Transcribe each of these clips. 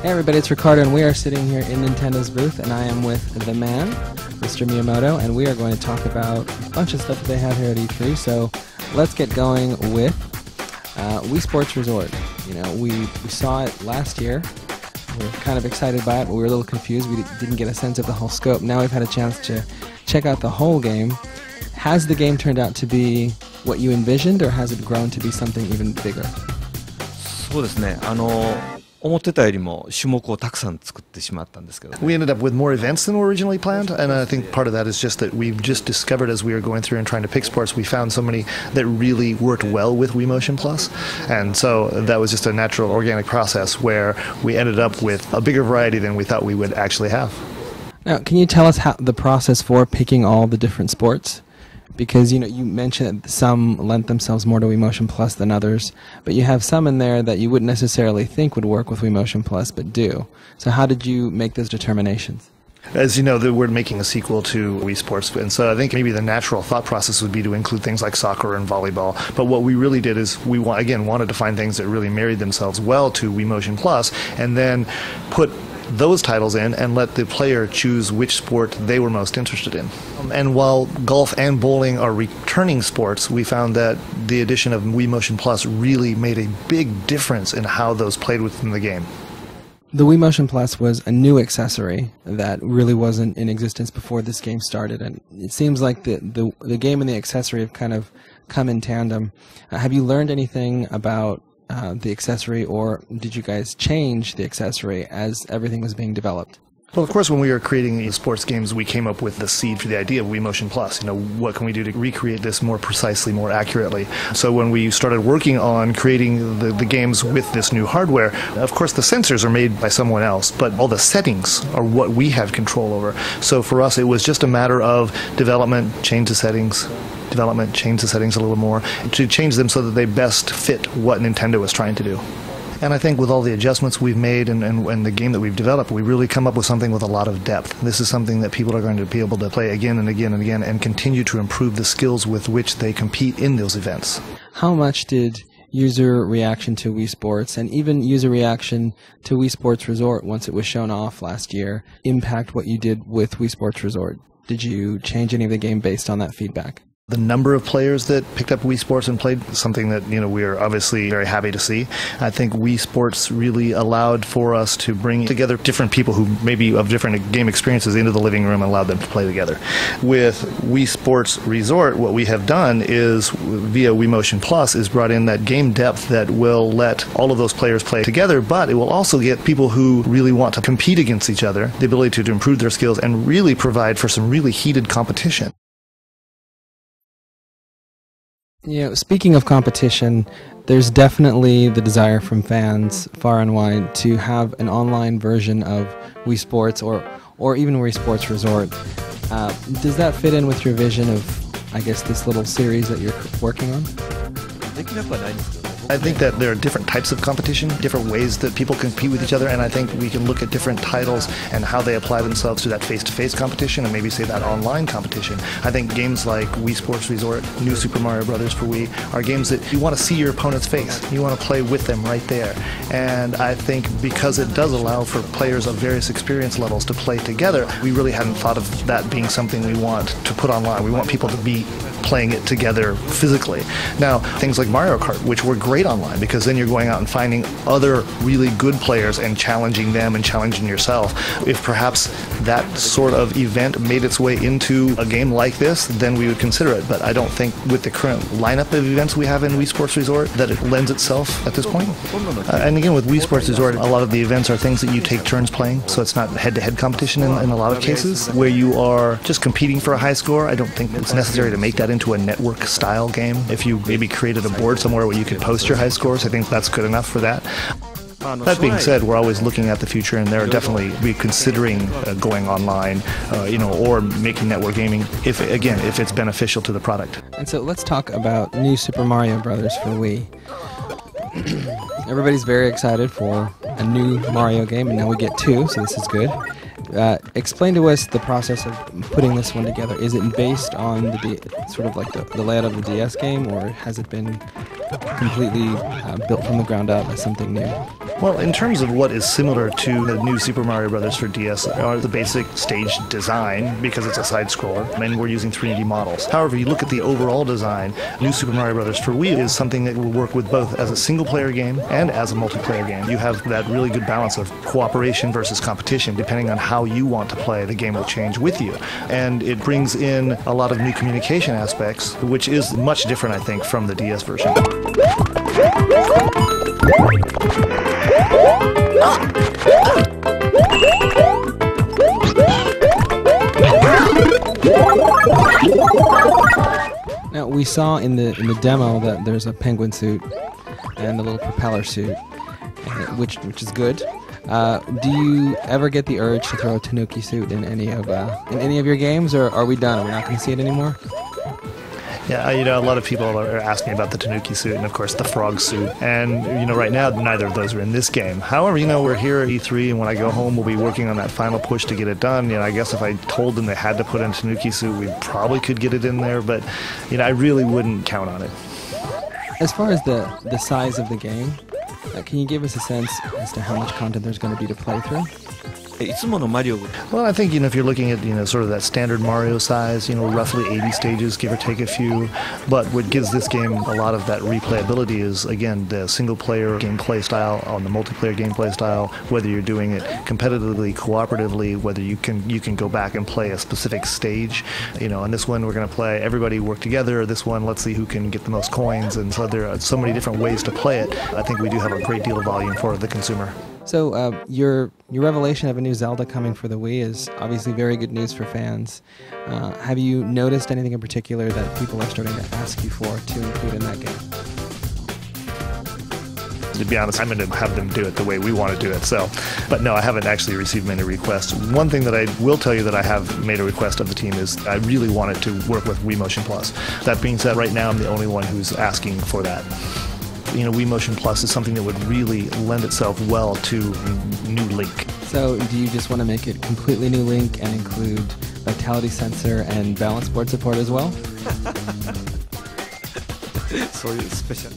Hey everybody, it's Ricardo, and we are sitting here in Nintendo's booth, and I am with the man, Mr. Miyamoto, and we are going to talk about a bunch of stuff that they have here at E3. So let's get going with Wii Sports Resort. You know, we saw it last year. We were kind of excited by it, but we were a little confused. We didn't get a sense of the whole scope. Now we've had a chance to check out the whole game. Has the game turned out to be what you envisioned, or has it grown to be something even bigger? そうですね。思ってたよりも種目をたくさん作ってしまったんですけど。We ended up with more events than were originally planned, and I think part of that is just that we've just discovered as we were going through and trying to pick sports, we found so many that really worked well with Wii Motion Plus, and so that was just a natural, organic process where we ended up with a bigger variety than we thought we would actually have. Now, can you tell us how the process for picking all the different sports? Because, you know, you mentioned that some lent themselves more to Wii Motion Plus than others, but you have some in there that you wouldn't necessarily think would work with Wii Motion Plus, but do. So how did you make those determinations? As you know, we're making a sequel to Wii Sports, and so I think maybe the natural thought process would be to include things like soccer and volleyball. But what we really did is we, again, wanted to find things that really married themselves well to Wii Motion Plus, and then put those titles in and let the player choose which sport they were most interested in. And while golf and bowling are returning sports, we found that the addition of Wii Motion Plus really made a big difference in how those played within the game. The Wii Motion Plus was a new accessory that really wasn't in existence before this game started, and it seems like the game and the accessory have kind of come in tandem. Have you learned anything about the accessory, or did you guys change the accessory as everything was being developed? Well, of course, when we were creating these sports games, we came up with the seed for the idea of Wii Motion Plus. You know, what can we do to recreate this more precisely, more accurately? So when we started working on creating the games with this new hardware, of course, the sensors are made by someone else, but all the settings are what we have control over. So for us, it was just a matter of development, change the settings, development, change the settings a little more, to change them so that they best fit what Nintendo was trying to do. And I think with all the adjustments we've made and the game that we've developed, we really come up with something with a lot of depth. This is something that people are going to be able to play again and again and again and continue to improve the skills with which they compete in those events. How much did user reaction to Wii Sports, and even user reaction to Wii Sports Resort once it was shown off last year, impact what you did with Wii Sports Resort? Did you change any of the game based on that feedback? The number of players that picked up Wii Sports and played is something that, you know, we are obviously very happy to see. I think Wii Sports really allowed for us to bring together different people who maybe of different game experiences into the living room and allowed them to play together. With Wii Sports Resort, what we have done is, via Wii Motion Plus, is brought in that game depth that will let all of those players play together, but it will also get people who really want to compete against each other the ability to improve their skills and really provide for some really heated competition. You know, speaking of competition, there's definitely the desire from fans far and wide to have an online version of Wii Sports or even Wii Sports Resort. Does that fit in with your vision of, I guess, this little series that you're working on? I think that there are different types of competition, different ways that people compete with each other, and I think we can look at different titles and how they apply themselves to that face-to-face competition and maybe say that online competition. I think games like Wii Sports Resort, New Super Mario Bros. For Wii are games that you want to see your opponent's face. You want to play with them right there. And I think because it does allow for players of various experience levels to play together, we really hadn't thought of that being something we want to put online. We want people to be playing it together physically. Now, things like Mario Kart, which were great online, because then you're going out and finding other really good players and challenging them and challenging yourself. If perhaps that sort of event made its way into a game like this, then we would consider it. But I don't think with the current lineup of events we have in Wii Sports Resort that it lends itself at this point. And again, with Wii Sports Resort, a lot of the events are things that you take turns playing, so it's not head-to-head competition in a lot of cases, where you are just competing for a high score. I don't think it's necessary to make that into a network-style game. If you maybe created a board somewhere where you could post your high scores, I think that's good enough for that. That being said, we're always looking at the future, and they're definitely considering going online, or making network gaming, if it's beneficial to the product. And so let's talk about New Super Mario Bros. For Wii. Everybody's very excited for a new Mario game, and now we get two, so this is good. Explain to us the process of putting this one together. Is it based on sort of like the layout of the DS game, or has it been completely built from the ground up as something new? Well, in terms of what is similar to the new Super Mario Bros. For DS are the basic stage design, because it's a side-scroller, and we're using 3D models. However, you look at the overall design, new Super Mario Bros. For Wii is something that will work with both as a single-player game and as a multiplayer game. You have that really good balance of cooperation versus competition. Depending on how you want to play, the game will change with you. And it brings in a lot of new communication aspects, which is much different, I think, from the DS version. Now, we saw in the demo that there's a penguin suit and a little propeller suit, which is good. Do you ever get the urge to throw a Tanuki suit in any of your games, or are we done? Are we not going to see it anymore? Yeah, a lot of people are asking about the Tanuki suit and, of course, the frog suit. And, right now, neither of those are in this game. However, we're here at E3, and when I go home, we'll be working on that final push to get it done. I guess if I told them they had to put in a Tanuki suit, we probably could get it in there, but, I really wouldn't count on it. As far as the size of the game, can you give us a sense as to how much content there's going to be to play through? Well, I think, if you're looking at, sort of that standard Mario size, roughly 80 stages, give or take a few. But what gives this game a lot of that replayability is, again, the single-player gameplay style on the multiplayer gameplay style, whether you're doing it competitively, cooperatively, whether you can go back and play a specific stage. On this one, we're going to play everybody work together. This one, let's see who can get the most coins. And so there are so many different ways to play it. I think we do have a great deal of volume for the consumer. So your revelation of a new Zelda coming for the Wii is obviously very good news for fans. Have you noticed anything in particular that people are starting to ask you for to include in that game? To be honest, I'm going to have them do it the way we want to do it. But no, I haven't actually received many requests. One thing that I will tell you that I have made a request of the team is I really wanted to work with Wii Motion Plus. That being said, right now I'm the only one who's asking for that. Wii Motion Plus is something that would really lend itself well to new Link. So do you just want to make it completely new Link and include vitality sensor and balance board support as well? So special.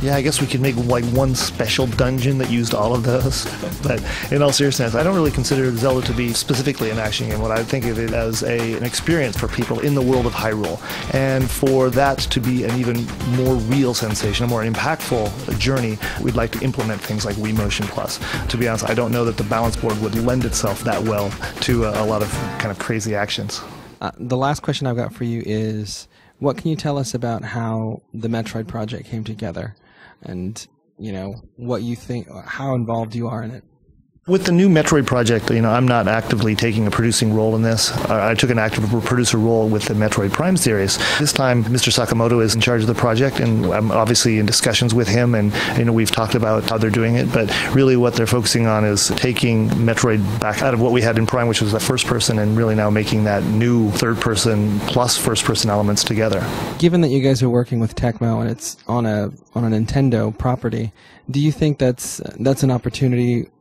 Yeah, I guess we could make one special dungeon that used all of those. But in all seriousness, I don't really consider Zelda to be specifically an action game. What I think of it as an experience for people in the world of Hyrule. And for that to be an even more real sensation, a more impactful journey, we'd like to implement things like Wii Motion Plus. To be honest, I don't know that the balance board would lend itself that well to a lot of kind of crazy actions. The last question I've got for you is, what can you tell us about how the Metroid project came together? And, what you think, how involved you are in it. With the new Metroid project, I'm not actively taking a producing role in this. I took an active producer role with the Metroid Prime series. This time, Mr. Sakamoto is in charge of the project, and I'm obviously in discussions with him, and we've talked about how they're doing it, but really what they're focusing on is taking Metroid back out of what we had in Prime, which was the first person, and really now making that new third person plus first person elements together. Given that you guys are working with Tecmo and it's on a Nintendo property, do you think that's an opportunity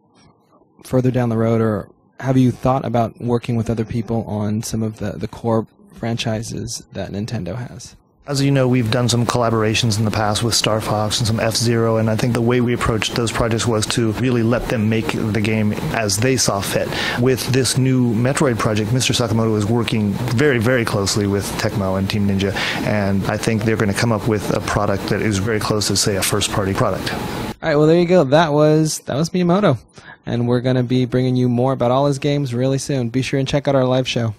further down the road, or have you thought about working with other people on some of the core franchises that Nintendo has? As you know, we've done some collaborations in the past with Star Fox and some F-Zero, and I think the way we approached those projects was to really let them make the game as they saw fit. With this new Metroid project, Mr. Sakamoto is working very, very closely with Tecmo and Team Ninja, and I think they're going to come up with a product that is very close to, say, a first-party product. All right, well, there you go. That was Miyamoto, and we're going to be bringing you more about all his games really soon. Be sure and check out our live show.